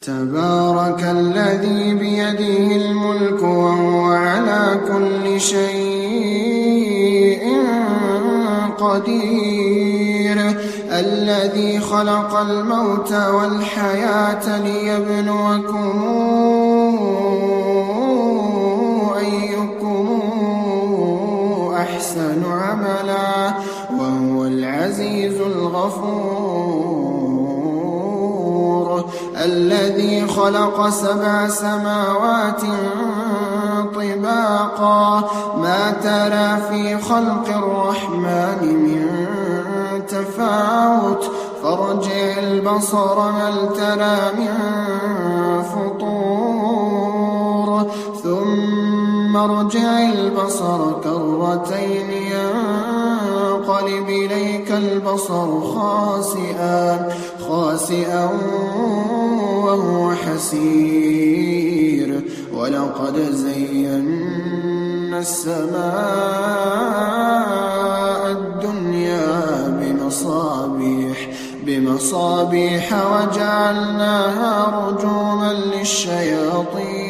تبارك الذي بيده الملك وهو على كل شيء قدير الذي خلق الموت والحياة ليبلوكم أيكم أحسن عملا وهو العزيز الغفور الذي خلق 7 سماوات طباقا ما ترى في خلق الرحمن من تفاوت فارجع البصر هل ترى من فطور ثم ارجع البصر كرتين ينقلب إليك البصر خاسئا وهو حسير ولقد زينا السماء الدنيا بمصابيح وجعلناها رجوما للشياطين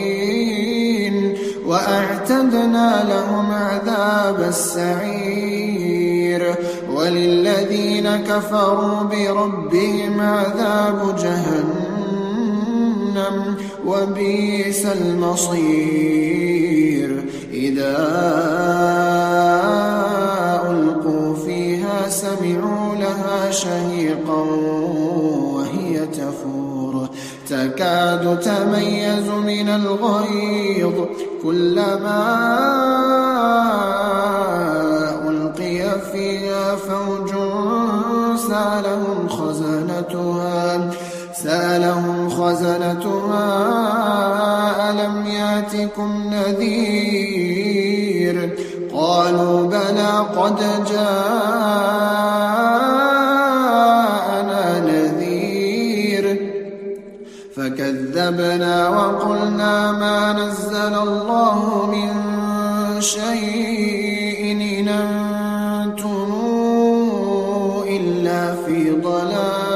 وأعتدنا لهم عذاب السعير وللذين كفروا بربهم عذاب جهنم وبئس المصير إذا ألقوا فيها سمعوا لها شهيقا وهي تفور تكاد تميز من الغيظ كلما ألقي فيها فوج سألهم خزنتها ألم يأتكم نذير قالوا بلى قد جاءنا نذير فكذبنا وقلنا ما نزل الله من شيء إن أنتم إلا في ضلال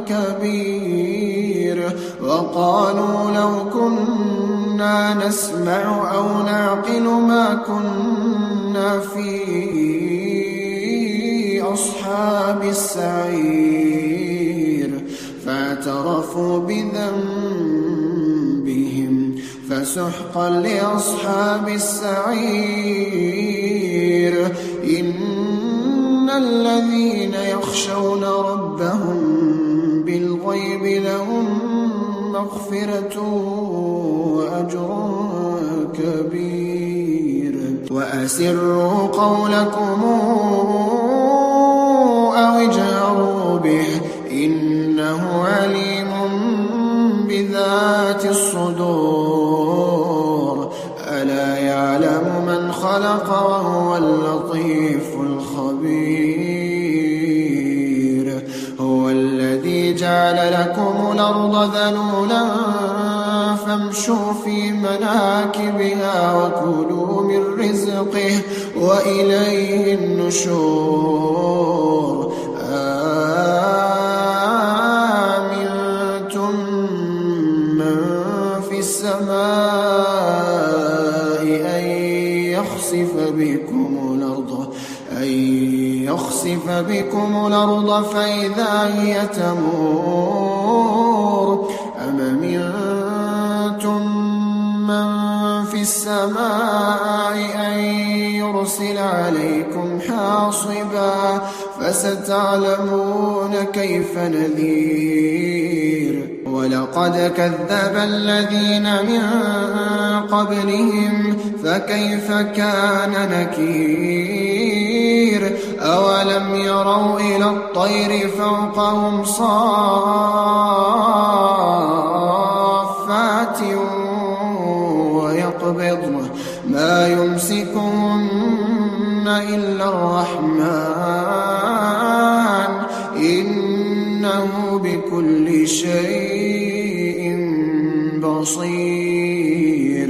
كبير وقالوا لو كنا نسمع أو نعقل ما كنا في أصحاب السعير فاعترفوا بذنبهم فسحقا لأصحاب السعير إن الذين يخشون ربهم بالغيب لهم مغفرة وأجر كبير وأسروا قولكم أو اجهروا به إنه عليم بذات الصدور ألا يعلم من خلق وهو اللطيف الخبير هو الذي جعل لكم الأرض ذلولا فامشوا في مناكبها وكلوا من رزقه وإليه النشور أأمنتم من في السماء أن يخسف بكم الأرض فإذا هي تمور أم أمنتم من في السماء أن يرسل عليكم حاصبا فستعلمون كيف نذير ولقد كذب الذين من قبلهم فكيف كان نكير أولم يروا إلى الطير فوقهم صافات ويقبضن ما يمسكهن إلا الرحمن إنه بكل شيء بصير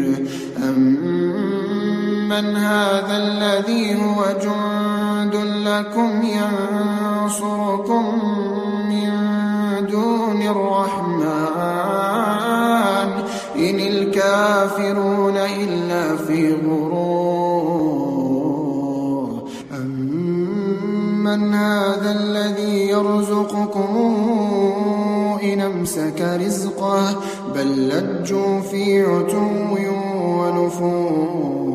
أمن هذا الذي هو جند لكم ينصركم من دون الرحمن إن الكافرون إلا في غرور أمن هذا الذي يرزقكم إن أمسك رزقه بل لجوا في عتو ونفور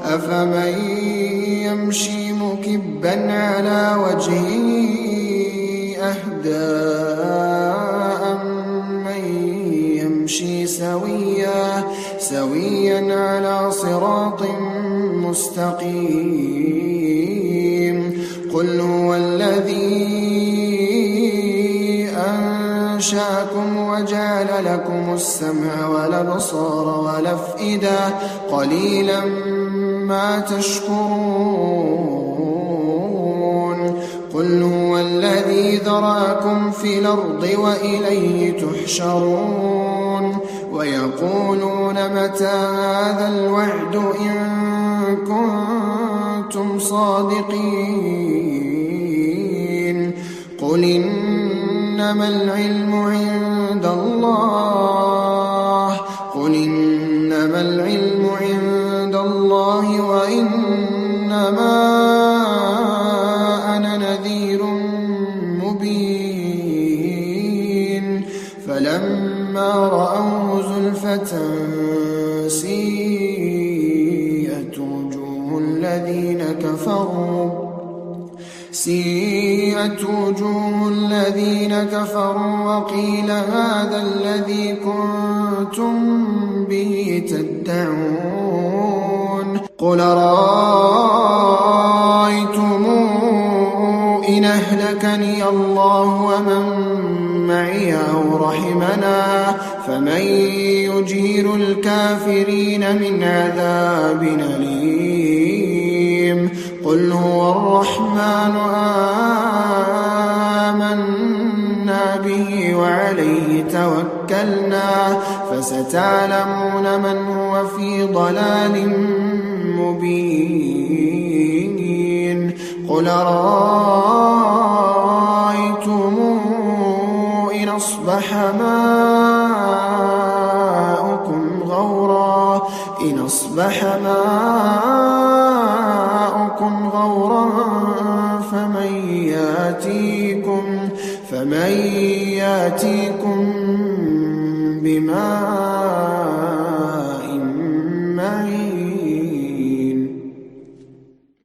أفمن يمشي مكبا على وجهه أهدى أمن يمشي سويا على صراط مستقيم قل هو الذي أنشأكم وجعل لكم السمع والأبصار والأفئدة قليلا ما تشكرون قل هو الذي ذرأكم في الأرض وإليه تحشرون ويقولون متى هذا الوعد إن كنتم صادقين قل إنما العلم عند الله وإنما أنا نذير مبين فلما رأوه زلفة سيئت وجوه الذين كفروا وقيل هذا الذي كنتم به تدعون قل رأيتم إن أهلكني الله ومن معي أو رحمنا فمن يجير الكافرين من عذاب أليم قل هو الرحمن آمنا به وعليه توكلنا فستعلمون من هو في ضلال مبين قل رأيتم إن أصبح ماؤكم غورا فمن ياتيكم بماء